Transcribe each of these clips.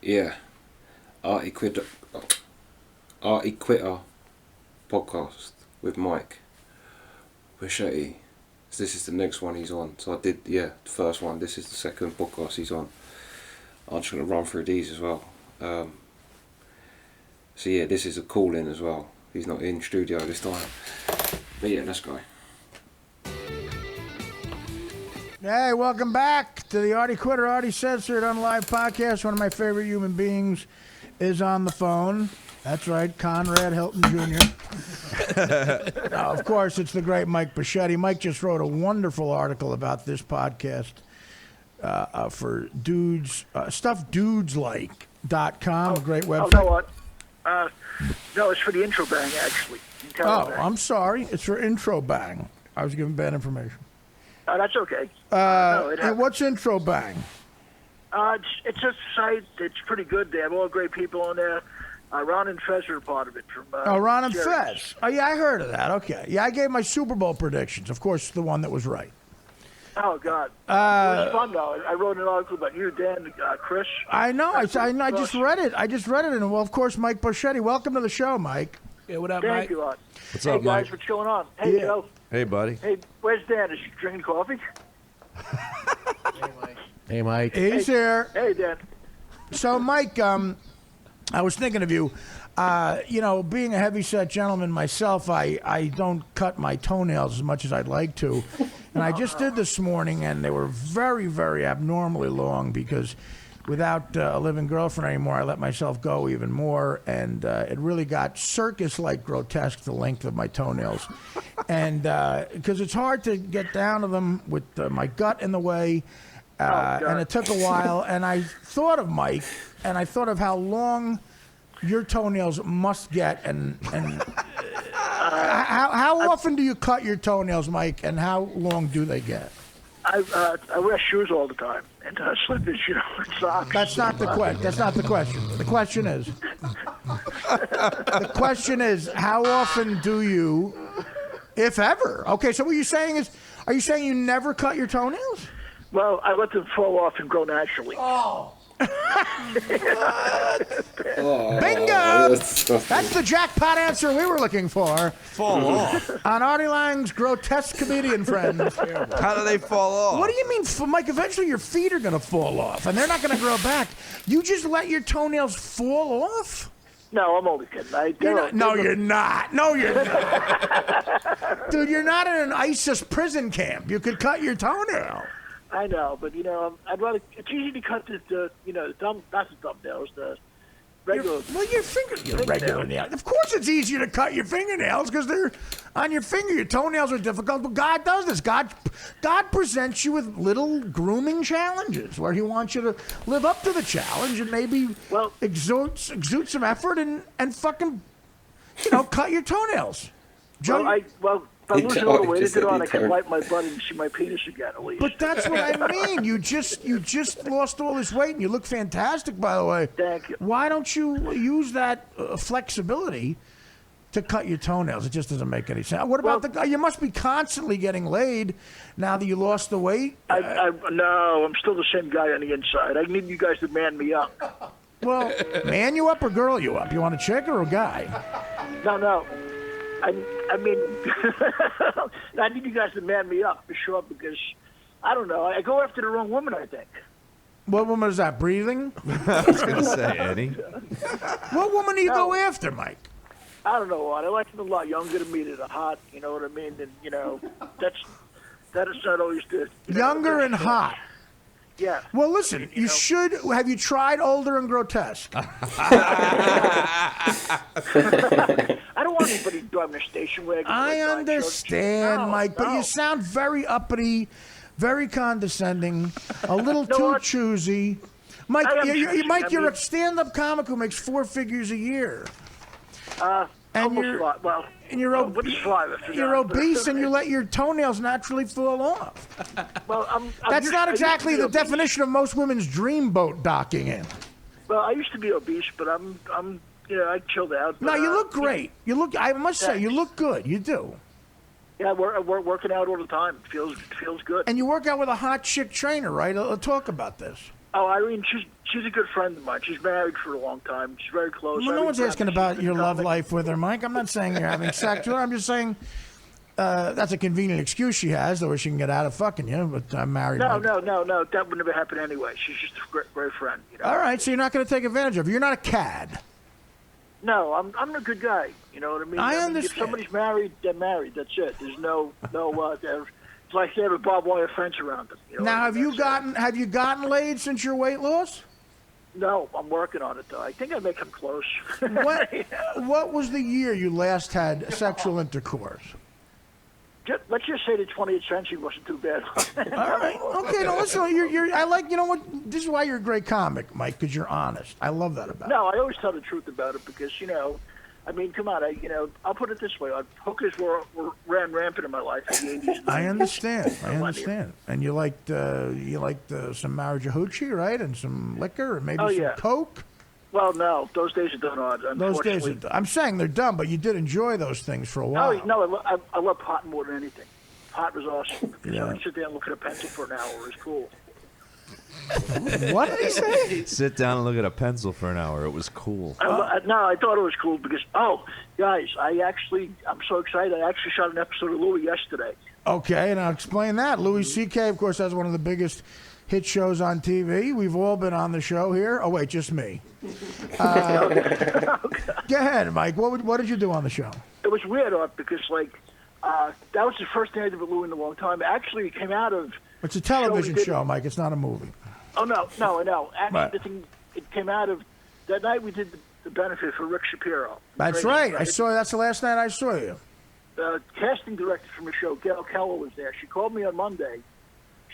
Yeah. Artie Quitter podcast with Mike Bocchetti. This is the next one he's on. So I did, the first one. This is the second podcast he's on. I'm just going to run through these as well. So yeah, this is a call-in as well. He's not in studio this time. But yeah, let's go. Hey, welcome back to the Artie Quitter, Artie Censored on Live podcast. One of my favorite human beings is on the phone. That's right, Conrad Hilton Jr. Of course, it's the great Mike Bocchetti. Mike just wrote a wonderful article about this podcast for dudes, stuffdudeslike.com, a great website. Oh, no, what? No, it's for the intro bang, actually. I'm sorry. It's for intro bang. I was giving bad information. That's okay. And what's intro bang? It's a site that's pretty good. They have all great people on there. Ron and Fez are part of it. Ron and Fez. Oh, yeah, I heard of that. Okay. Yeah, I gave my Super Bowl predictions. Of course, the one that was right. Oh, God. It was fun, though. I wrote an article about you, Dan, Chris. I know. I just read it. And, well, of course, Mike Bocchetti. Welcome to the show, Mike. Yeah, what up, Thank Mike? you, Ron. What's up, up, guys? Mike? What's going on? Hey, Joe. Hey, buddy. Hey, where's Dan? Is he drinking coffee? Hey, Mike. He's here. Hey, Dan. So, Mike, I was thinking of you. Being a heavyset gentleman myself, I don't cut my toenails as much as I'd like to. And I just did this morning, and they were very, very abnormally long because without a living girlfriend anymore, I let myself go even more. And it really got circus-like grotesque, the length of my toenails. And because it's hard to get down to them with my gut in the way. And it took a while. And I thought of Mike, and I thought of how long your toenails must get, and how often do you cut your toenails, Mike, and how long do they get? I wear shoes all the time, and slippers, and socks. That's not the question. The question is, how often do you, if ever? Okay, so what you're saying is, are you saying you never cut your toenails? Well, I let them fall off and grow naturally. Oh. Bingo! That's the jackpot answer we were looking for. Fall off. On Artie Lange's grotesque comedian friends. How do they fall off? What do you mean, Mike? Eventually your feet are going to fall off, and they're not going to grow back. You just let your toenails fall off? No, I'm only kidding. You're not. Dude, you're not in an ISIS prison camp. You could cut your toenail. I know, but I'd rather. It's easy to cut the not the thumbnails, the regular. Your regular nails. Of course, it's easier to cut your fingernails because they're on your finger. Your toenails are difficult, but God does this. God presents you with little grooming challenges where He wants you to live up to the challenge and maybe exude some effort and fucking cut your toenails. Joe, If I lose all the weight it on, I can wipe my butt and see my penis again at least. But that's what I mean. You just lost all this weight, and you look fantastic, by the way. Thank you. Why don't you use that flexibility to cut your toenails? It just doesn't make any sense. What about you must be constantly getting laid now that you lost the weight? No, I'm still the same guy on the inside. I need you guys to man me up. Well, man you up or girl you up? You want a chick or a guy? No. I mean, I need you guys to man me up for sure because, I don't know, I go after the wrong woman, I think. What woman is that, breathing? I was going to say, Eddie. What woman do you go after, Mike? I don't know what. I like them a lot younger than me that are hot, you know what I mean? And, that is not always the... Younger and hot. Yeah. Well, listen, you should... Have you tried older and grotesque? I don't want anybody driving a station wagon. I understand, Mike, but you sound very uppity, very condescending, a little too choosy. Mike, you're a stand-up comic who makes 4 figures a year. You're obese and you let your toenails naturally fall off. Well, that's not exactly the definition of most women's dreamboat docking in. Well, I used to be obese, but I chilled out. No, you look great. I must say, you look good. You do. Yeah, we're working out all the time. Feels good. And you work out with a hot chick trainer, right? Talk about this. Oh, Irene, she's a good friend of mine. She's married for a long time. She's very close. Well, no one's asking about your love life with her, Mike. I'm not saying you're having sex with her. I'm just saying that's a convenient excuse she has, though she can get out of fucking you. But I'm married. No. That would never happen anyway. She's just a great friend. You know? All right, so you're not going to take advantage of her. You're not a cad. No, I'm a good guy. You know what I mean? I mean, understand. If somebody's married, they're married. That's it. There's no. It's like they have a barbed wire fence around them. You know Now, have you gotten laid since your weight loss? No, I'm working on it though. I think I may come close. What was the year you last had sexual intercourse? Let's just say the 20th century wasn't too bad. All right. Okay. No, listen. I like. You know what? This is why you're a great comic, Mike, because you're honest. I love that about you. No, I always tell the truth about it because I mean, come on. I'll put it this way: hookers ran rampant in my life in the 80s. I understand. And you liked some Marijuana, right? And some liquor, and maybe some coke. Well, no, those days are done. Those days are done. I'm saying they're done, but you did enjoy those things for a while. Oh no, I love pot more than anything. Pot was awesome. Yeah. You sit there and look at a pencil for an hour. It was cool. What did he say? Sit down and look at a pencil for an hour. It was cool. I thought it was cool because, guys, I'm so excited. I actually shot an episode of Louis yesterday. Okay, now explain that. Louis C.K., of course, has one of the biggest hit shows on TV. We've all been on the show here. Oh, wait, just me. Go ahead, Mike. What did you do on the show? It was weird, Art, because, that was the first thing I did with Louis in a long time. Actually, it came out of... It's a television show, Mike. It's not a movie. Oh, no, I know. Actually, Right. It came out of... That night we did the benefit for Rick Shapiro. That's right. I saw. That's the last night I saw you. The casting director from the show, Gail Keller, was there. She called me on Monday.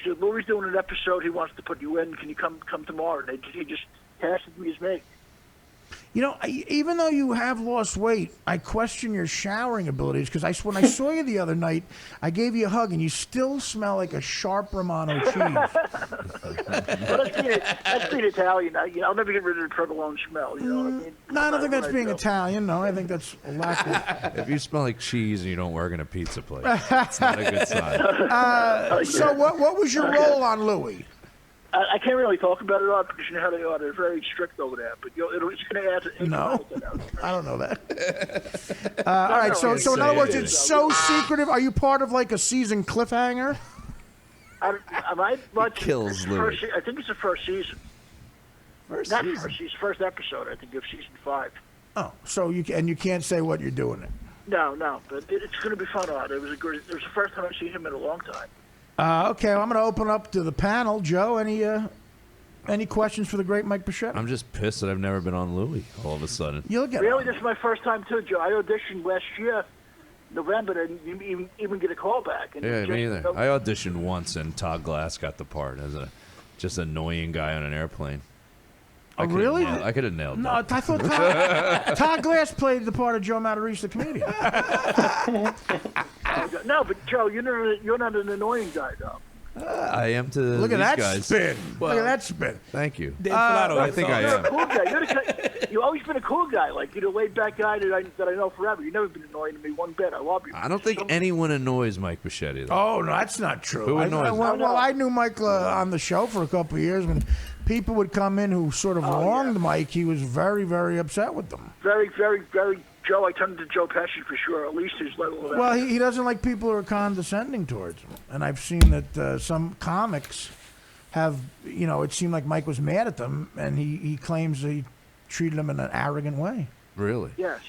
She said, Louis doing an episode. He wants to put you in. Can you come tomorrow? And he just casted me as me. You know, even though you have lost weight, I question your showering abilities because when I saw you the other night, I gave you a hug and you still smell like a sharp Romano cheese. Well, that's being Italian. I'll never get rid of the provolone smell. You know what I mean? No, I don't think that's being Italian. No, I think that's a lack of... If you smell like cheese and you don't work in a pizza place, it's not a good sign. So what was your role on Louis? I can't really talk about it all because you know how they are. They're very strict over there. But it's going to add to... No, I don't know that. All right, so in other words, it's so secretive. Are you part of like a season cliffhanger? Kills Louis. I think it's the first season. First episode, I think, of season 5. Oh, so you can't say what you're doing it. No, but it's going to be fun. It was the first time I've seen him in a long time. Okay, well, I'm going to open up to the panel. Joe, any questions for the great Mike Bocchetti? I'm just pissed that I've never been on Louis all of a sudden. You'll get really, on. this is my first time too, Joe. I auditioned last year, November, and didn't even get a call back. And Yeah, me either. I auditioned once, and Todd Glass got the part as a just annoying guy on an airplane. Oh, really? I could have nailed No, that. I thought Todd Glass played the part of Joe Matarese, the comedian. No, but Joe, you're not an annoying guy, though. I am to Look at these that guys. spin. Look at that spin. Thank you. I think I You're am. a cool guy. You've always been a cool guy. Like, you're a laid-back guy that I know forever. You've never been annoying to me one bit. I love you. I don't think anyone annoys Mike Bocchetti, though. Oh, no, that's not true. Who annoys well, I knew Mike on the show for a couple of years. When people would come in who sort of wronged Mike, he was very, very upset with them. Very, very, very... Joe, I turned to Joe Pesci for sure. At least his level of that. Well, he doesn't like people who are condescending towards him. And I've seen that some comics have, it seemed like Mike was mad at them, and he claims he treated them in an arrogant way. Really? Yes.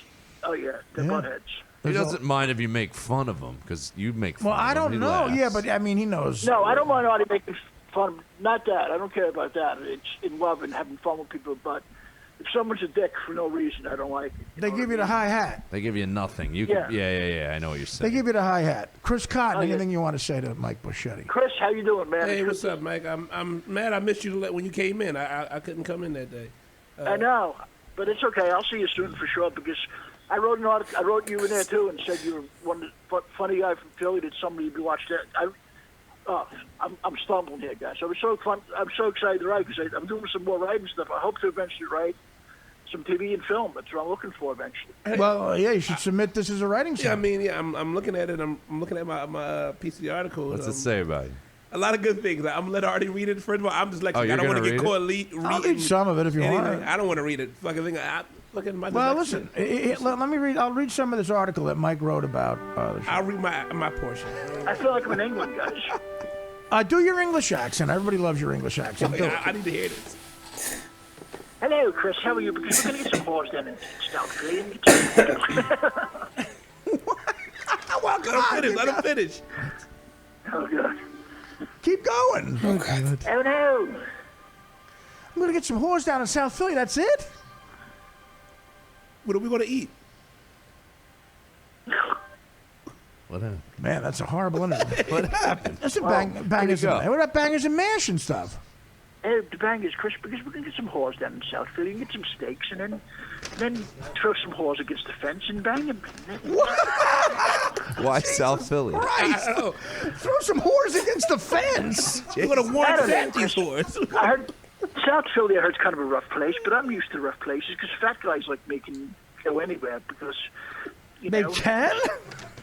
Oh, yeah. They're buttheads. He doesn't mind if you make fun of him, because you make fun Well, of him. I don't He know. laughs. Yeah, but, I mean, he knows. No, I don't mind Artie making fun of him. Not that. I don't care about that. It's in love and having fun with people, but... If someone's a dick for no reason, I don't like it. They give you the high hat. They give you nothing. Yeah. Yeah. I know what you're saying. They give you the hi hat. Chris Cotton, anything you want to say to Mike Bocchetti? Chris, how you doing, man? Hey, what's up, Mike? I'm mad I missed you when you came in. I couldn't come in that day. I know, but it's okay. I'll see you soon for sure because I wrote an article. I wrote you in there too and said you were one of the funny guy from Philly that somebody would watch that. I'm stumbling here, guys. I'm so excited to write because I'm doing some more writing stuff. I hope to eventually write some TV and film. That's what I'm looking for eventually. Well, yeah, you should submit this as a writing Yeah, I sample. mean, I'm looking at it. I'm looking at my piece of the article. What's it say about you? A lot of good things. I'm gonna let Artie read it. First of all, I'm dyslexic. Oh, I you're don't want gonna to get read caught reading. I'll read some of it if you anything. want. I don't want to read it. Fucking thing. Look at my. Well, dyslexia. listen. Let me read. I'll read some of this article that Mike wrote about the show. I'll read my portion. I feel like I'm in England, guys. Do your English accent. Everybody loves your English accent. Do it. I need to hear this. Hello, Chris. How are you? Because we're going to get some horse down in South Korea. Well, Let him finish. Let him finish. Oh, God. keep going. Oh, no. I'm gonna get some whores down in South Philly. That's it. What are we gonna eat? What happened? Man, that's a horrible interview. What happened? That's a bangers. go? What about bangers and mash and stuff? Hey, the bang is, Chris, because we're going to get some whores down in South Philly and get some steaks and then throw some whores against the fence and bang them. Why South Philly? Right. Throw some whores against the fence. We're gonna I warn don't know, fat Chris. these whores. I heard South Philly, I heard, is kind of a rough place, but I'm used to rough places because fat guys like me can go anywhere because, you They know. can?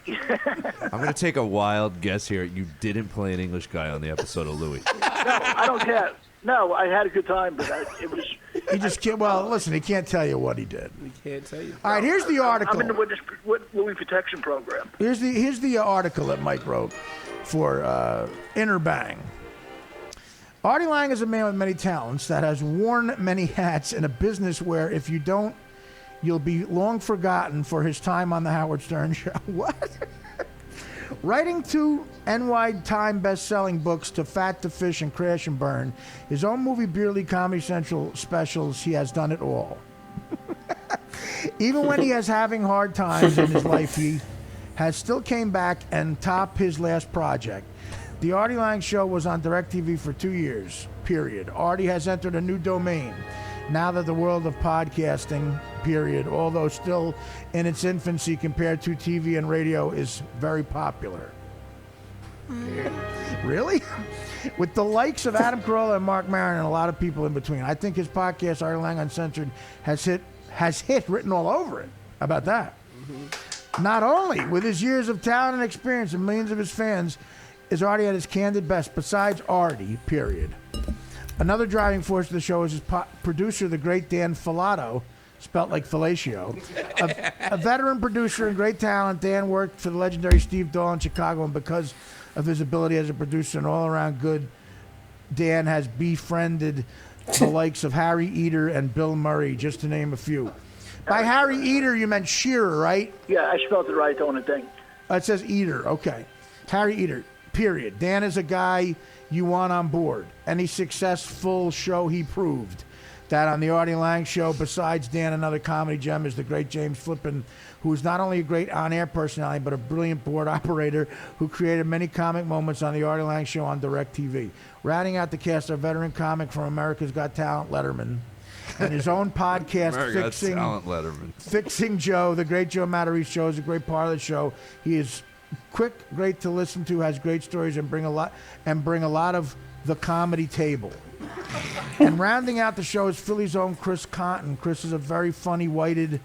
I'm going to take a wild guess here. You didn't play an English guy on the episode of Louis. No, I don't care. No, I had a good time, but it was. He just can't. Well, listen, he can't tell you what he did. We can't tell you. All right, here's the article. I'm in the Louis Protection Program. Here's the article that Mike wrote for Inner Bang. Artie Lange is a man with many talents that has worn many hats in a business where if you don't, you'll be long forgotten for his time on the Howard Stern Show. What? Writing two NY Time best-selling books, To Fat, to Fish, and Crash and Burn, his own movie Beer League Comedy Central specials, he has done it all. Even when he is having hard times in his life, he has still came back and topped his last project. The Artie Lange Show was on DirecTV for 2 years, period. Artie has entered a new domain now that the world of podcasting, period, although still in its infancy compared to TV and radio, is very popular. Really? With the likes of Adam Carolla and Mark Maron and a lot of people in between. I think his podcast, Artie Lange Uncensored, has hit written all over it. How about that? Mm-hmm. Not only with his years of talent and experience and millions of his fans, is Artie at his candid best, besides Artie, period. Another driving force of the show is his producer, the great Dan Filato, spelt like fellatio. A veteran producer and great talent, Dan worked for the legendary Steve Dahl in Chicago, and because of his ability as a producer and all-around good, Dan has befriended the likes of Harry Eater and Bill Murray, just to name a few. By Harry Eater, you meant Shearer, right? Yeah, I spelled it right, don't I think? It says Eater, okay. Harry Eater, period. Dan is a guy you want on board. Any successful show he proved. That on the Artie Lange Show, besides Dan, another comedy gem is the great James Flippin, who is not only a great on-air personality, but a brilliant board operator who created many comic moments on the Artie Lange Show on DirecTV. Rounding out the cast, our veteran comic from America's Got Talent, Letterman, and his own podcast, Fixing Joe. The great Joe Matarese Show is a great part of the show. He is quick, great to listen to, has great stories, and bring a lot of the comedy table. And rounding out the show is Philly's own Chris Conton. Chris is a very funny, whited,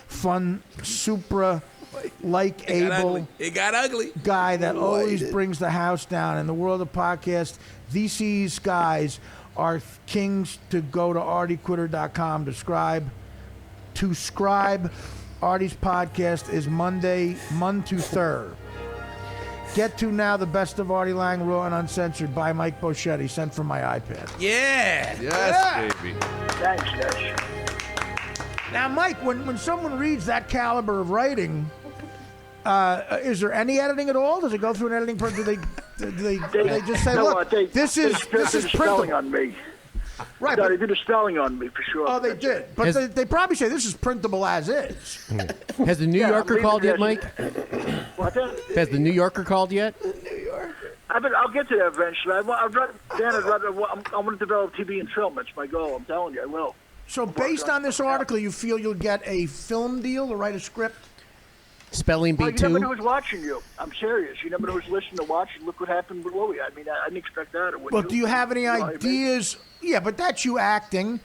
fun, Supra-like able It got ugly. guy that always brings the house down. In the world of podcast, these guys are kings. To go to artiequitter.com to scribe. Artie's podcast is Monday to Thur. Get to now the best of Artie Lange, raw and uncensored, by Mike Bocchetti, sent from my iPad. Yeah. Yes, baby. Thanks, guys. Now, Mike, when someone reads that caliber of writing, is there any editing at all? Does it go through an editing process? Do they just say, look, this is spelling printable? on me. Right, No, but, they did a spelling on me for sure. oh, they did. But they probably say this is printable as is. Has the New Yorker called yet, Mike? What? Has the New Yorker called yet? I'll get to that eventually. I want to develop TV and film. That's my goal. I'm telling you, I will. So based on this article, you feel you'll get a film deal to write a script? Spelling Well, bee you never know 2? who's watching you. I'm serious. You never know who's listening to watch. Look what happened with Louie. I mean, I didn't expect that. Or Well, do you have any know what I mean? ideas? Yeah, but that's you acting,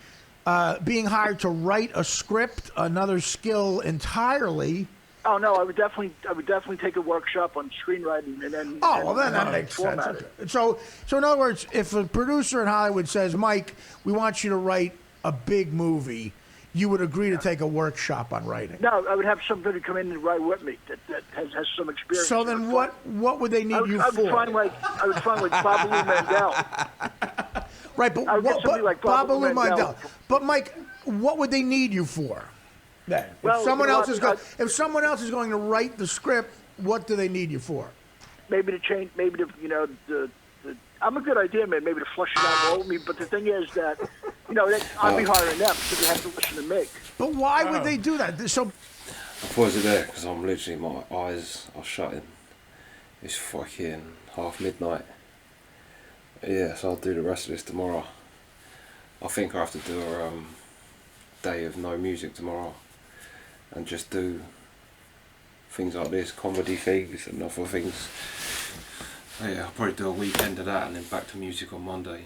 being hired to write a script, another skill entirely. Oh no, I would definitely take a workshop on screenwriting and then. Oh, well, then that makes sense. format it. Okay. So in other words, if a producer in Hollywood says, Mike, we want you to write a big movie, you would agree to take a workshop on writing? No, I would have somebody come in and write with me that has some experience. So then what would they need you I for? would find like Babalu Mandel. Right, but I would get somebody like Babalu Babalu Mandel. Mandel. But Mike, what would they need you for? Then, Well, if someone you know, else is if someone else is going to write the script, what do they need you for? Maybe to change, maybe to I'm a good idea, man. Maybe to flush it out and roll me. But the thing is that, I'd be hiring them, so they have to listen to me. But why would they do that? So I pause it there because I'm literally, my eyes are shutting. It's fucking midnight. Yeah, so I'll do the rest of this tomorrow. I think I have to do a day of no music tomorrow and just do things like this, comedy things and other things. Yeah, I'll probably do a weekend of that and then back to music on Monday.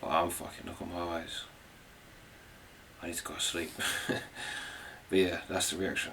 But I'm fucking, look at my eyes. I need to go to sleep. But yeah, that's the reaction.